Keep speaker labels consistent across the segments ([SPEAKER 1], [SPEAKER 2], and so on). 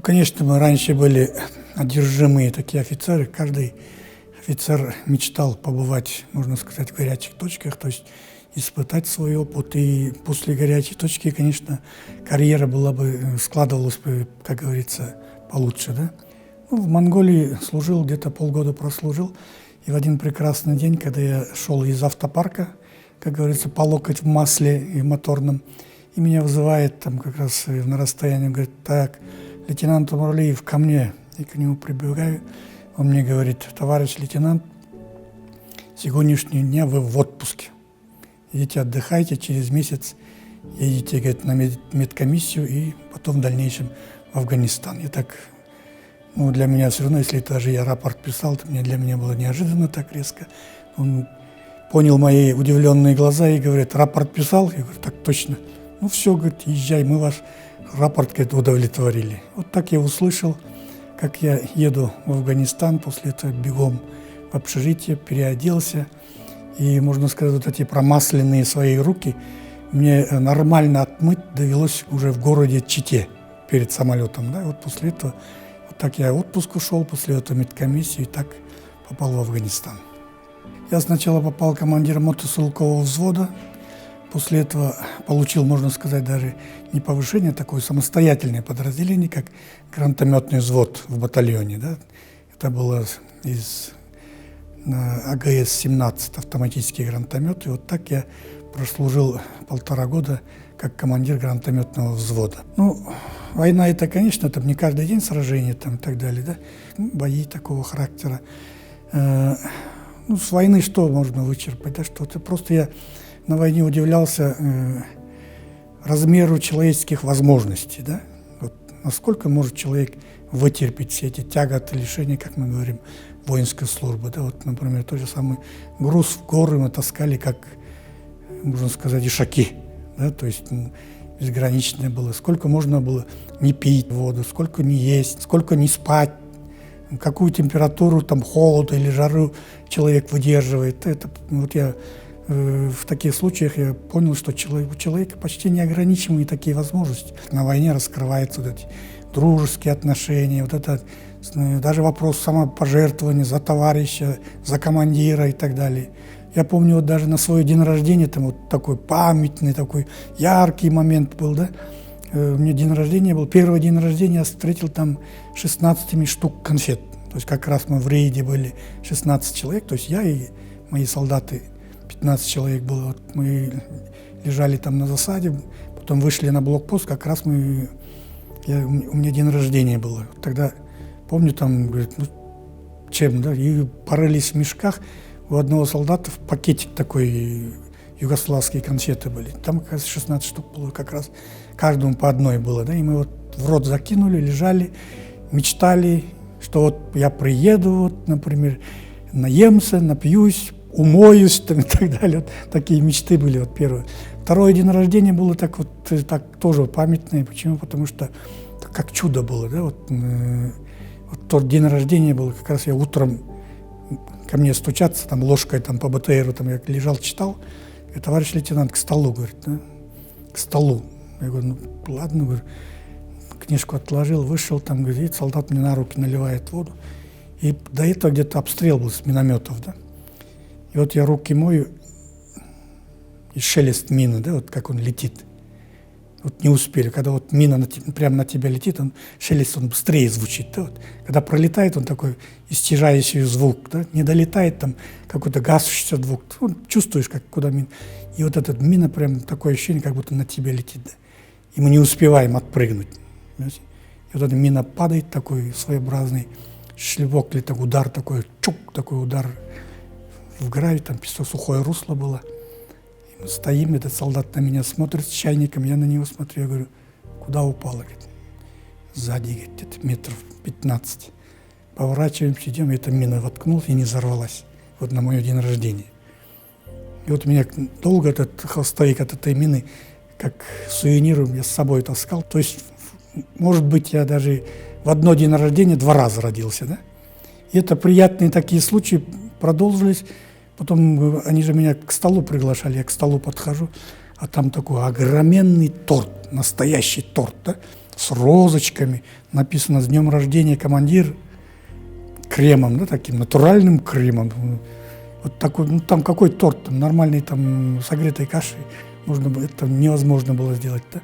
[SPEAKER 1] конечно, мы раньше были одержимые такие офицеры. Каждый офицер мечтал побывать, можно сказать, в горячих точках, то есть испытать свой опыт. И после горячей точки, конечно, карьера была бы, складывалась бы, как говорится, получше, да? Ну, в Монголии служил, где-то полгода прослужил. И в один прекрасный день, когда я шел из автопарка, как говорится, по локоть в масле и моторном, и меня вызывает там как раз на расстоянии, говорит: так, лейтенант Умарлиев, ко мне. И к нему прибегаю. Он мне говорит: товарищ лейтенант, с сегодняшнего дня вы в отпуске. Идите отдыхайте, через месяц едете, говорит, на медкомиссию и потом в дальнейшем в Афганистан. И так, ну, для меня все равно, если даже я рапорт писал, то для меня было неожиданно так резко. Он понял мои удивленные глаза и говорит: рапорт писал? Я говорю: так точно. Ну все, говорит, езжай, мы ваш рапорт, говорит, удовлетворили. Вот так я услышал, как я еду в Афганистан, после этого бегом в общежитие, переоделся. И, можно сказать, вот эти промасленные свои руки мне нормально отмыть довелось уже в городе Чите перед самолетом. Да? Вот после этого, вот так я в отпуск ушел, после этого медкомиссию и так попал в Афганистан. Я сначала попал командиром мотострелкового взвода, после этого получил, можно сказать, даже не повышение, такое самостоятельное подразделение, как гранатометный взвод в батальоне. Да? Это было из АГС-17, автоматический гранатомет. И вот так я прослужил 1,5 года как командир гранатометного взвода. Ну, война это, конечно, там не каждый день сражения там, и так далее, да? Бои такого характера. Ну, с войны что можно вычерпать? Да, что-то. Просто я на войне удивлялся размеру человеческих возможностей. Да? Вот насколько может человек вытерпеть все эти тяготы, лишения, как мы говорим, воинской службы. Да? Вот, например, тот же самый груз в горы мы таскали, как, можно сказать, ишаки. Да? То есть безграничное было. Сколько можно было не пить воду, сколько не есть, сколько не спать, какую температуру, там, холода или жару человек выдерживает. Это, вот я в таких случаях я понял, что у человека почти неограничимые такие возможности. На войне раскрываются вот эти дружеские отношения, вот это, даже вопрос самопожертвования за товарища, за командира и так далее. Я помню, вот даже на свой день рождения, там вот такой памятный, такой яркий момент был, да. У меня день рождения был, первый день рождения я встретил там 16 штук конфет. То есть как раз мы в рейде были 16 человек, то есть я и мои солдаты, 15 человек было. Вот мы лежали там на засаде, потом вышли на блокпост, как раз у меня день рождения было. Тогда, помню, там, говорит, ну, чем, да, и порылись в мешках, у одного солдата в пакетик такой, югославские конфеты были. Там, как раз, 16 штук было, как раз каждому по одной было, да, и мы вот в рот закинули, лежали, мечтали, что вот я приеду, вот, например, наемся, напьюсь, умоюсь, там, и так далее. Вот такие мечты были вот первые. Второй день рождения было так вот, так тоже памятное. Почему? Потому что как чудо было, да, вот тот день рождения был, как раз я утром, ко мне стучатся, там, ложкой там, по БТРу, там, я лежал, читал, и товарищ лейтенант, к столу, говорит, да, к столу. Я говорю, ну, ладно, говорю, книжку отложил, вышел, там, говорит, солдат мне на руки наливает воду. И до этого где-то обстрел был с минометов, да. И вот я руки мою, и шелест мины, да, вот как он летит. Вот не успели, когда вот мина прямо на тебя летит, шелест, он быстрее звучит, да, вот. Когда пролетает, он такой истяжающий звук, да, не долетает, там какой-то гасущий звук, ну, чувствуешь, как куда мина. И вот эта мина, прям такое ощущение, как будто на тебя летит, да. И мы не успеваем отпрыгнуть. Понимаете? И вот эта мина падает, такой своеобразный шлепок, или так удар такой, чук, такой удар в гравий, там сухое русло было. И мы стоим, этот солдат на меня смотрит с чайником, я на него смотрю, я говорю, куда упало? Говорит, сзади, говорит, где-то метров 15. Поворачиваемся, идем, и эта мина воткнулась и не взорвалась. Вот на мой день рождения. И вот у меня долго этот холстовик от этой мины, как сувенир, я с собой таскал. То есть, может быть, я даже в одно день рождения 2 раза родился, да? И это приятные такие случаи продолжились. Потом они же меня к столу приглашали, я к столу подхожу, а там такой огроменный торт, настоящий торт, да? с розочками, написано «С днем рождения, командир», кремом, да, таким натуральным кремом. Вот такой, ну там какой торт, там, нормальный, там, с согретой кашей, это невозможно было сделать, да.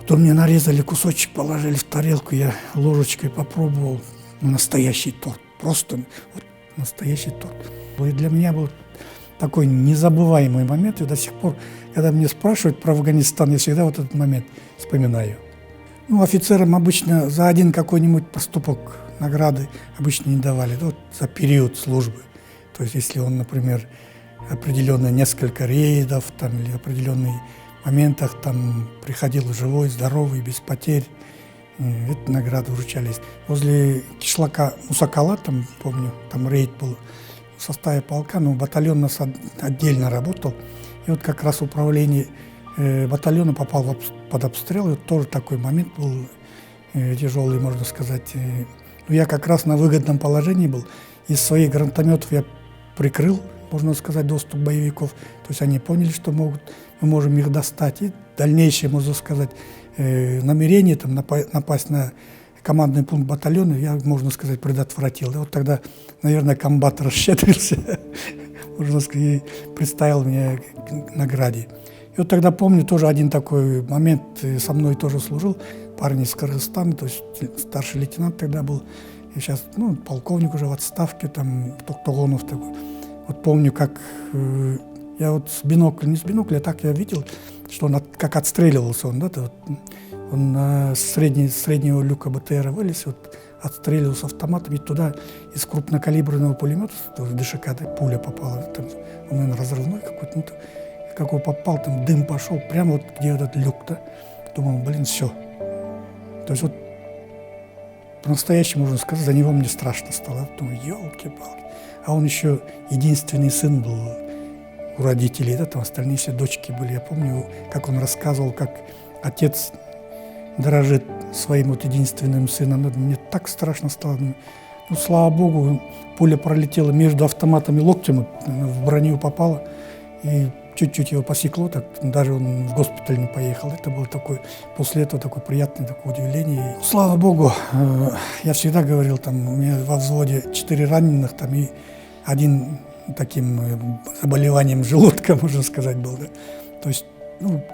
[SPEAKER 1] Потом мне нарезали кусочек, положили в тарелку, я ложечкой попробовал. Настоящий торт, просто вот, настоящий торт. И для меня был такой незабываемый момент, и до сих пор, когда меня спрашивают про Афганистан, я всегда вот этот момент вспоминаю. Ну, офицерам обычно за один какой-нибудь поступок награды обычно не давали, да, вот за период службы. То есть, если он, например, определенные несколько рейдов там, или определенных моментах там приходил живой, здоровый, без потерь, эти награды вручались. Возле кишлака Мусакала, там, помню, там рейд был в составе полка, но батальон у нас отдельно работал. И вот как раз управление батальона попал под обстрел, и вот тоже такой момент был тяжелый, можно сказать. Но я как раз на выгодном положении был. Из своих гранатометов я прикрыл, можно сказать, доступ боевиков. То есть они поняли, что мы можем их достать. И дальнейшее, можно сказать, намерение там, напасть на командный пункт батальона, я, можно сказать, предотвратил. И вот тогда, наверное, комбат расщедрился, можно сказать, и представил меня к награде. И вот тогда помню тоже один такой момент, со мной тоже служил парень из Кыргызстана, то есть старший лейтенант тогда был, и сейчас, ну, полковник уже в отставке, там, Токтогонов такой. Вот помню, как я вот с бинокля, не с бинокля, а так я видел, что он как отстреливался он, да, вот, он с среднего люка БТРа вылез, вот, отстреливался автоматом, и туда из крупнокалиберного пулемета, в ДШК, да, пуля попала, там, он, наверное, разрывной какой-то, ну, как он попал, там дым пошел, прямо вот где этот люк, да, думал, блин, все. То есть вот по-настоящему, можно сказать, за него мне страшно стало, думаю, елки-палки. А он еще единственный сын был у родителей, да, там остальные все дочки были. Я помню, как он рассказывал, как отец дорожит своим вот единственным сыном. Мне так страшно стало. Ну, слава богу, пуля пролетела между автоматом и локтем, в броню попала, и чуть-чуть его посекло, так даже он в госпиталь не поехал. Это было такое, после этого такое приятное такое удивление. И, слава богу, я всегда говорил, там, у меня во взводе 4 раненых, там, и один таким заболеванием желудка, можно сказать, был, да. То есть, ну,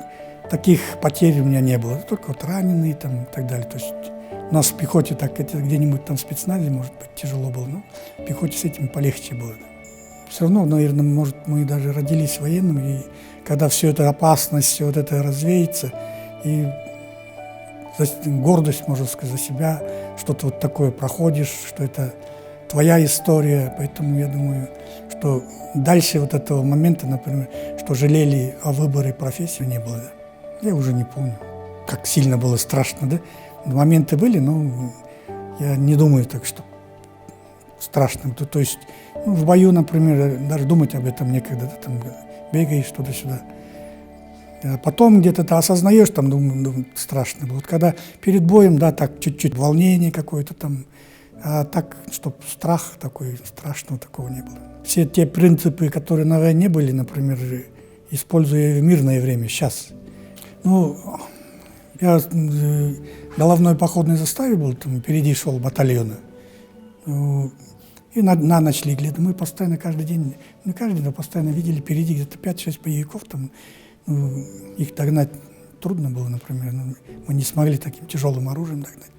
[SPEAKER 1] таких потерь у меня не было, только вот раненые там и так далее. То есть у нас в пехоте так, это где-нибудь там в спецназе, может быть, тяжело было, но в пехоте с этим полегче было. Да. Все равно, наверное, может, мы даже родились военными, и когда все это опасность, все вот это развеется, и гордость, можно сказать, за себя, что-то вот такое проходишь, что это твоя история, поэтому я думаю, что дальше вот этого момента, например, что жалели о выборе профессии, не было. Да? Я уже не помню, как сильно было страшно, да? Моменты были, но я не думаю так, что страшно. То есть ну, в бою, например, даже думать об этом некогда, да, там бегаешь туда-сюда. А потом где-то ты осознаешь, там, думаю, страшно было. Вот когда перед боем, да, так чуть-чуть волнение какое-то там, а так, чтобы страх такой, страшного такого не было. Все те принципы, которые на войне были, например, используя в мирное время, сейчас. Ну, я в головной походной заставе был, там впереди шел батальона. И на ночь легли. Мы постоянно каждый день, не каждый день, но постоянно видели впереди где-то 5-6 боевиков. Там, их догнать трудно было, например. Мы не смогли таким тяжелым оружием догнать.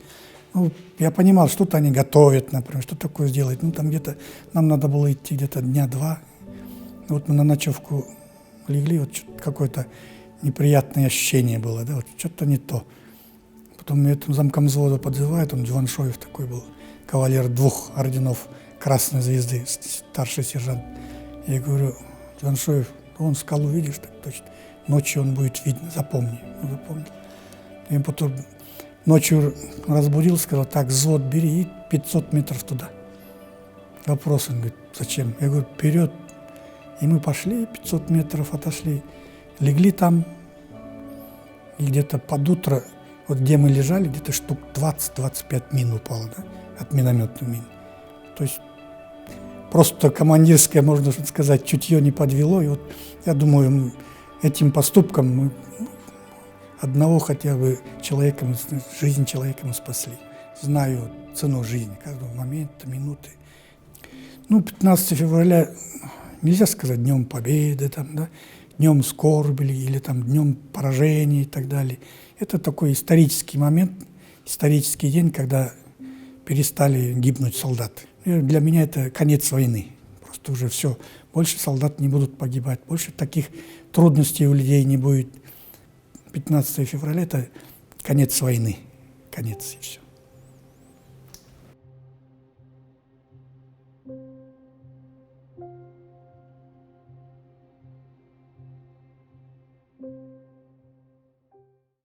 [SPEAKER 1] Ну, я понимал, что-то они готовят, например, что такое сделать. Ну, там где-то, нам надо было идти где-то дня 2. Вот мы на ночевку легли, вот какое-то неприятное ощущение было, да, вот что-то не то. Потом меня там замком взвода подзывает, он Джваншоев такой был, кавалер 2 орденов Красной Звезды, старший сержант. Я говорю, Джваншоев, вон скалу видишь, так точно, ночью он будет видно, запомни. Он запомнил. Я потом ночью разбудил, сказал, так, взвод бери и 500 метров туда. Вопрос, он говорит, зачем? Я говорю, вперед. И мы пошли, 500 метров отошли, легли там, и где-то под утро, вот где мы лежали, где-то штук 20-25 мин упало, да, от минометной мин. То есть просто командирское, можно сказать, чутье не подвело. И вот я думаю, этим поступком мы одного хотя бы человека, жизнь человека мы спасли. Знаю цену жизни, каждого момента, минуты. Ну, 15 февраля нельзя сказать днем победы, там, да, днем скорби или там, днем поражения и так далее. Это такой исторический момент, исторический день, когда перестали гибнуть солдаты. И для меня это конец войны. Просто уже все. Больше солдат не будут погибать, больше таких трудностей у людей не будет. 15 февраля – это конец войны. Конец и все.